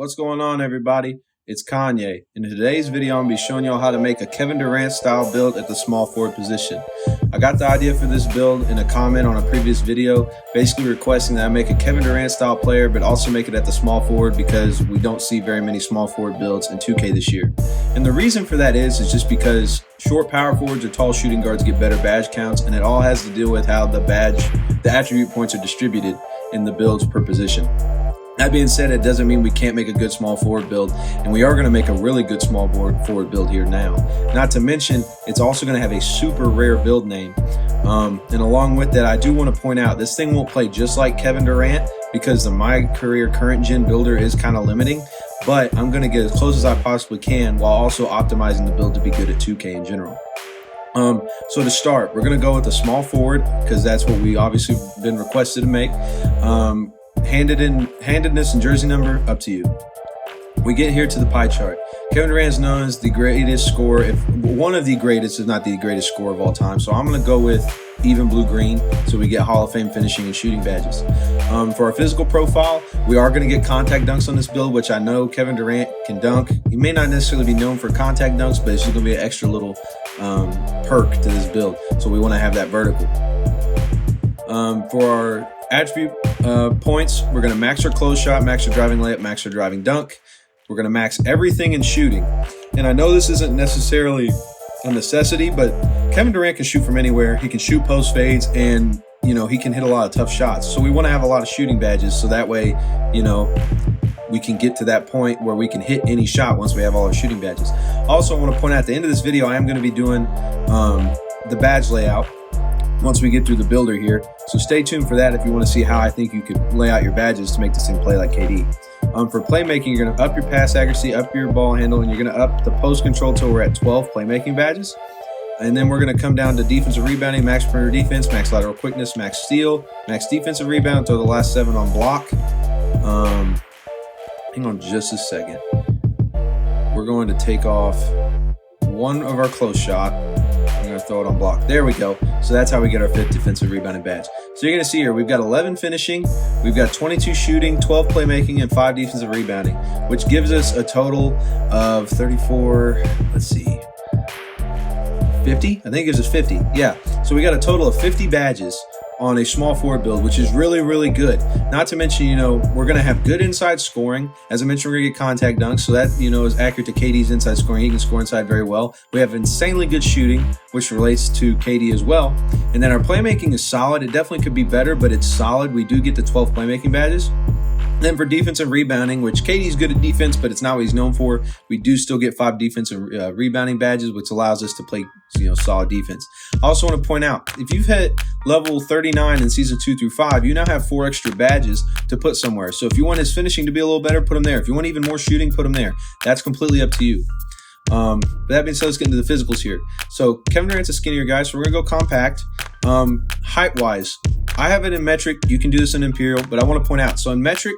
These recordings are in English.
What's going on, everybody? It's Kanye. In today's video, I'm going to be showing y'all how to make a Kevin Durant style build at the small forward position. I got the idea for this build in a comment on a previous video, basically requesting that I make a Kevin Durant style player, but also make it at the small forward because we don't see very many small forward builds in 2K this year. And the reason for that is just because short power forwards or tall shooting guards get better badge counts, and it all has to do with how the attribute points are distributed in the builds per position. That being said, it doesn't mean we can't make a good small forward build, and we are going to make a really good small forward build here now. Not to mention, it's also going to have a super rare build name. And along with that, I do want to point out, this thing won't play just like Kevin Durant because the My Career Current Gen builder is kind of limiting, but I'm going to get as close as I possibly can while also optimizing the build to be good at 2K in general. So to start, we're going to go with a small forward because that's what we obviously been requested to make. Handedness and jersey number, up to you. We get here to the pie chart. Kevin Durant is known as the greatest scorer, one of the greatest, if not the greatest scorer of all time. So I'm going to go with even blue-green, so we get Hall of Fame finishing and shooting badges. For our physical profile, we are going to get contact dunks on this build, which I know Kevin Durant can dunk. He may not necessarily be known for contact dunks, but it's just going to be an extra little perk to this build. So we want to have that vertical. For our attribute points, we're going to max our close shot, max our driving layup, max our driving dunk. We're going to max everything in shooting. And I know this isn't necessarily a necessity, but Kevin Durant can shoot from anywhere. He can shoot post fades, and he can hit a lot of tough shots. So we want to have a lot of shooting badges, so that way we can get to that point where we can hit any shot once we have all our shooting badges. Also, I want to point out at the end of this video, I am going to be doing the badge layout once we get through the builder here. So stay tuned for that if you want to see how I think you could lay out your badges to make this thing play like KD. For playmaking, you're going to up your pass accuracy, up your ball handle, and you're going to up the post control till we're at 12 playmaking badges. And then we're going to come down to defensive rebounding, max perimeter defense, max lateral quickness, max steal, max defensive rebound until the last 7 on block. Hang on just a second. We're going to take off one of our close shot. I'm going to throw it on block. There we go. So that's how we get our 5th defensive rebounding badge. So you're going to see here, we've got 11 finishing, we've got 22 shooting, 12 playmaking, and 5 defensive rebounding, which gives us a total of 34, let's see, 50? I think it gives us 50. Yeah. So we got a total of 50 badges on a small forward build, which is really, really good. Not to mention, we're going to have good inside scoring. As I mentioned, we're going to get contact dunks, so that, is accurate to KD's inside scoring. He can score inside very well. We have insanely good shooting, which relates to KD as well. And then our playmaking is solid. It definitely could be better, but it's solid. We do get the 12 playmaking badges. Then for defensive rebounding, which KD's good at defense, but it's not what he's known for, we do still get 5 defensive rebounding badges, which allows us to play solid defense. I also want to point out, if you've hit level 39 in season 2 through 5, you now have 4 extra badges to put somewhere. So if you want his finishing to be a little better, put him there. If you want even more shooting, put him there. That's completely up to you. But that being said, let's get into the physicals here. So Kevin Durant's a skinnier guy, so we're going to go compact. Height-wise, I have it in metric. You can do this in imperial, but I want to point out, so in metric,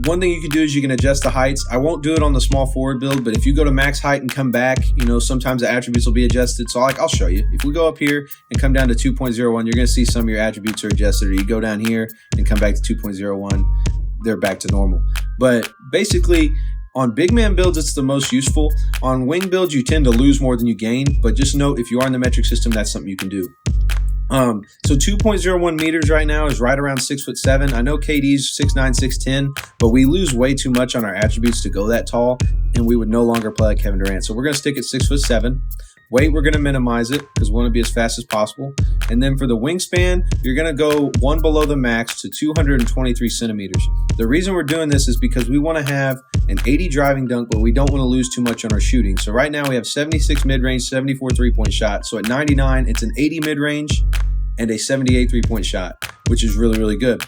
one thing you can do is you can adjust the heights. I won't do it on the small forward build, but if you go to max height and come back, sometimes the attributes will be adjusted. So I'll show you. If we go up here and come down to 2.01, you're going to see some of your attributes are adjusted, or you go down here and come back to 2.01, they're back to normal. But basically, on big man builds, it's the most useful. On wing builds, you tend to lose more than you gain, but just note, if you are in the metric system, that's something you can do. So 2.01 meters right now is right around 6'7". I know KD's 6'9", 6'10", but we lose way too much on our attributes to go that tall, and we would no longer play like Kevin Durant. So we're going to stick at 6'7". Weight, we're going to minimize it because we want to be as fast as possible. And then for the wingspan, you're going to go one below the max to 223 centimeters. The reason we're doing this is because we want to have an 80 driving dunk, but we don't want to lose too much on our shooting. So right now we have 76 mid-range, 74 three-point shot. So at 99, it's an 80 mid-range and a 78 three-point shot, which is really, really good.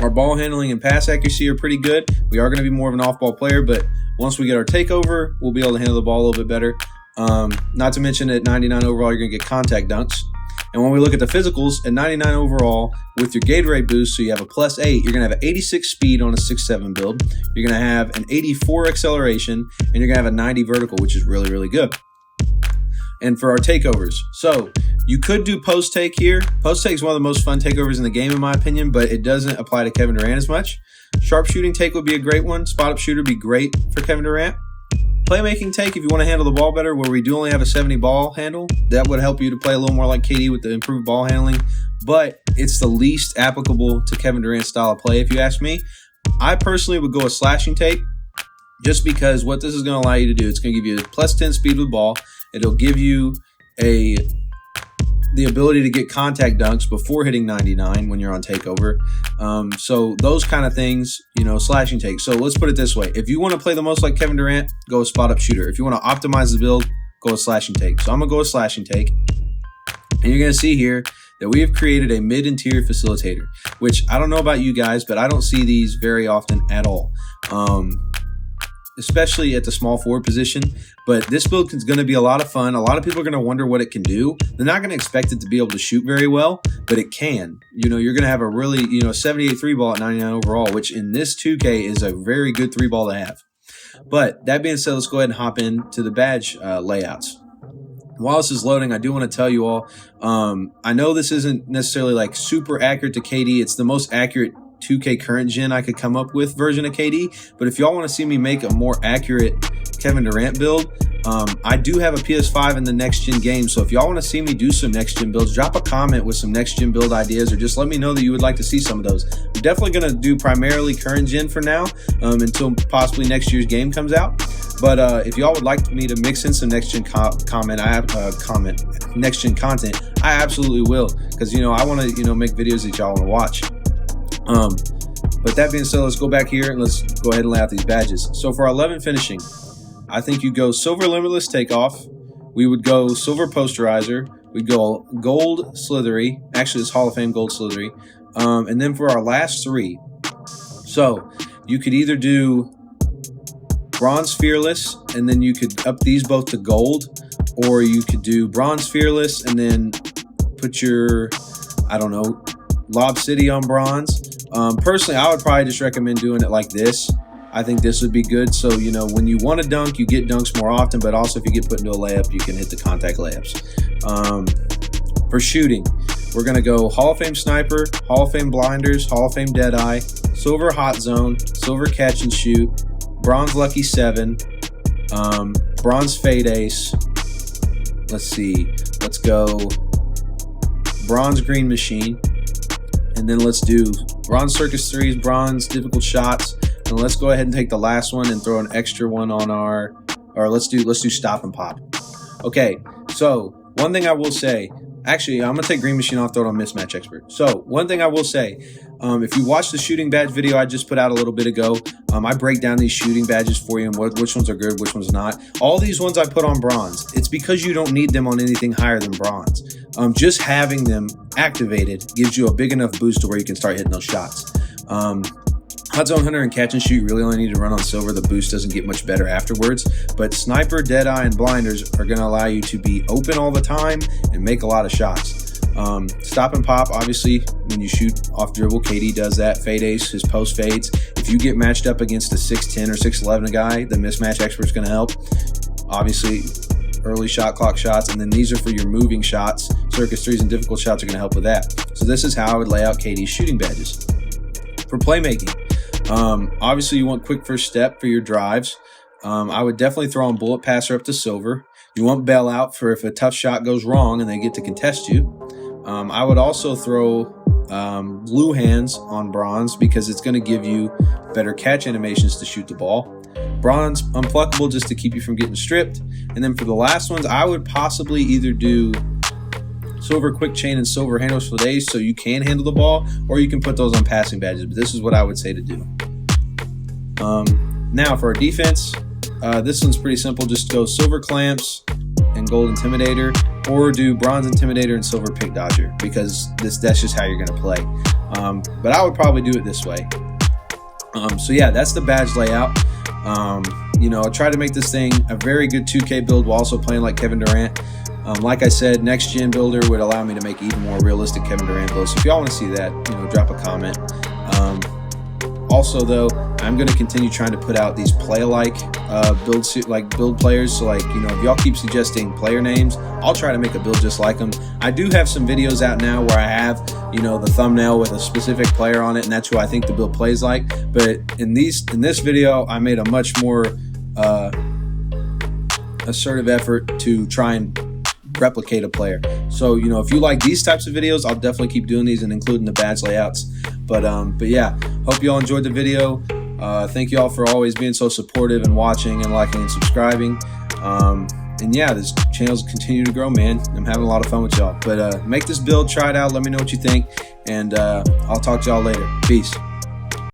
Our ball handling and pass accuracy are pretty good. We are going to be more of an off-ball player, but once we get our takeover, we'll be able to handle the ball a little bit better. Not to mention at 99 overall, you're going to get contact dunks. And when we look at the physicals, at 99 overall, with your Gatorade boost, so you have a +8, you're going to have an 86 speed on a 6'7 build. You're going to have an 84 acceleration, and you're going to have a 90 vertical, which is really, really good. And for our takeovers, so you could do post take here. Post take is one of the most fun takeovers in the game, in my opinion, but it doesn't apply to Kevin Durant as much. Sharpshooting take would be a great one. Spot up shooter would be great for Kevin Durant. Playmaking take, if you want to handle the ball better, where we do only have a 70 ball handle, that would help you to play a little more like KD with the improved ball handling. But it's the least applicable to Kevin Durant's style of play, if you ask me. I personally would go a slashing take, just because what this is going to allow you to do, it's going to give you a plus 10 speed with the ball. It'll give you the ability to get contact dunks before hitting 99 when you're on takeover. So those kind of things, slashing take. So let's put it this way. If you want to play the most like Kevin Durant, go a spot up shooter. If you want to optimize the build, go a slashing take. So I'm going to go a slashing take. And you're going to see here that we have created a mid-interior facilitator, which I don't know about you guys, but I don't see these very often at all. Especially at the small forward position. But this build is going to be a lot of fun. A lot of people are going to wonder what it can do. They're not going to expect it to be able to shoot very well, but it can. You're going to have a really, 78 three ball at 99 overall, which in this 2K is a very good three ball to have. But that being said, let's go ahead and hop into the badge layouts. While this is loading, I do want to tell you all, I know this isn't necessarily like super accurate to KD. It's the most accurate 2K current gen I could come up with version of KD, but if y'all want to see me make a more accurate Kevin Durant build, I do have a PS5 in the next gen game, so if y'all want to see me do some next gen builds, drop a comment with some next gen build ideas, or just let me know that you would like to see some of those. I'm definitely going to do primarily current gen for now, until possibly next year's game comes out. But if y'all would like me to mix in some next gen next gen content, I absolutely will, because I want to make videos that y'all want to watch. But that being said, let's go back here and let's go ahead and lay out these badges. So for our 11 finishing, I think you go silver limitless takeoff. We would go silver posterizer. We'd go gold slithery. Actually, it's Hall of Fame gold slithery. And then for our last three, so you could either do bronze fearless, and then you could up these both to gold, or you could do bronze fearless and then put your, Lob City on bronze. Personally, I would probably just recommend doing it like this. I think this would be good. So, when you want to dunk, you get dunks more often, but also if you get put into a layup, you can hit the contact layups. For shooting, we're going to go Hall of Fame Sniper, Hall of Fame Blinders, Hall of Fame Deadeye, Silver Hot Zone, Silver Catch and Shoot, Bronze Lucky 7, Bronze Fade Ace. Let's see. Let's go Bronze Green Machine. And then let's do bronze circus threes, bronze difficult shots, and let's go ahead and take the last one and throw an extra one on let's do stop and pop. Okay, so one thing I will say, actually, I'm gonna take green machine off, throw it on mismatch expert. So one thing I will say, if you watch the shooting badge video I just put out a little bit ago, I break down these shooting badges for you and which ones are good, which ones not. All these ones I put on bronze. It's because you don't need them on anything higher than bronze. Just having them activated gives you a big enough boost to where you can start hitting those shots. Hot Zone Hunter and Catch and Shoot, you really only need to run on silver. The boost doesn't get much better afterwards. But Sniper, Deadeye, and Blinders are going to allow you to be open all the time and make a lot of shots. Stop and pop, obviously, when you shoot off dribble, KD does that. Fade Ace, his post fades. If you get matched up against a 6'10 or 6'11 guy, the mismatch expert's going to help. Obviously, early shot clock shots, and then these are for your moving shots. Circus threes and difficult shots are going to help with that. So this is how I would lay out KD's shooting badges. For playmaking, obviously you want quick first step for your drives. I would definitely throw on bullet passer up to silver. You want bailout for if a tough shot goes wrong and they get to contest you. I would also throw glue hands on bronze because it's going to give you better catch animations to shoot the ball. Bronze unpluckable just to keep you from getting stripped. And then for the last ones, I would possibly either do silver quick chain and silver handles for days so you can handle the ball, or you can put those on passing badges. But this is what I would say to do. Now for our defense, this one's pretty simple. Just go silver clamps and gold intimidator, or do bronze intimidator and silver pick dodger, because that's just how you're going to play. But I would probably do it this way. So yeah, that's the badge layout. I try to make this thing a very good 2K build while also playing like Kevin Durant. Like I said, next gen builder would allow me to make even more realistic Kevin Durant builds. So if y'all want to see that, drop a comment. Also though, I'm going to continue trying to put out these play-alike build players. So like, you know, if y'all keep suggesting player names, I'll try to make a build just like them. I do have some videos out now where I have, you know, the thumbnail with a specific player on it, and that's who I think the build plays like. But in this video, I made a much more assertive effort to try and replicate a player. So, you know, if you like these types of videos, I'll definitely keep doing these and including the badge layouts. But yeah, hope you all enjoyed the video. Thank you all for always being so supportive and watching and liking and subscribing. And yeah, this channel's continue to grow, man. I'm having a lot of fun with y'all. But make this build, try it out, let me know what you think, and I'll talk to y'all later. Peace.